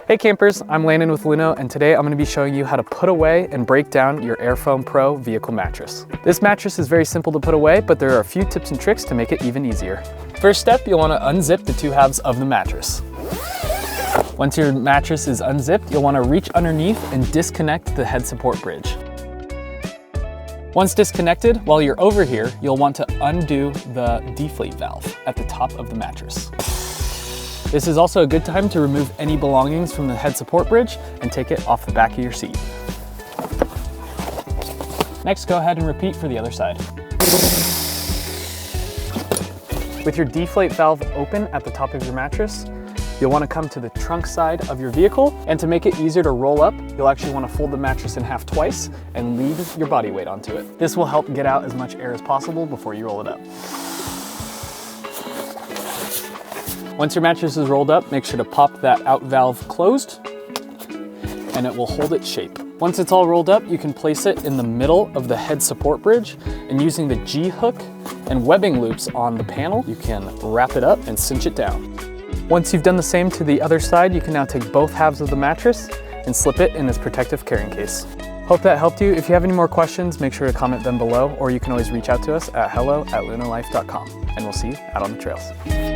Hey campers, I'm Landon with Luno, and today I'm going to be showing you how to put away and break down your AIR+FOAM PRO Vehicle Mattress. This mattress is very simple to put away, but there are a few tips and tricks to make it even easier. First step, you'll want to unzip the two halves of the mattress. Once your mattress is unzipped, you'll want to reach underneath and disconnect the head support bridge. Once disconnected, while you're over here, you'll want to undo the deflate valve at the top of the mattress. This is also a good time to remove any belongings from the head support bridge and take it off the back of your seat. Next, go ahead and repeat for the other side. With your deflate valve open at the top of your mattress, you'll want to come to the trunk side of your vehicle, and to make it easier to roll up, you'll actually want to fold the mattress in half twice and leave your body weight onto it. This will help get out as much air as possible before you roll it up. Once your mattress is rolled up, make sure to pop that out valve closed and it will hold its shape. Once it's all rolled up, you can place it in the middle of the head support bridge, and using the G-hook and webbing loops on the panel, you can wrap it up and cinch it down. Once you've done the same to the other side, you can now take both halves of the mattress and slip it in its protective carrying case. Hope that helped you. If you have any more questions, make sure to comment them below, or you can always reach out to us at hello@lunolife.com, and we'll see you out on the trails.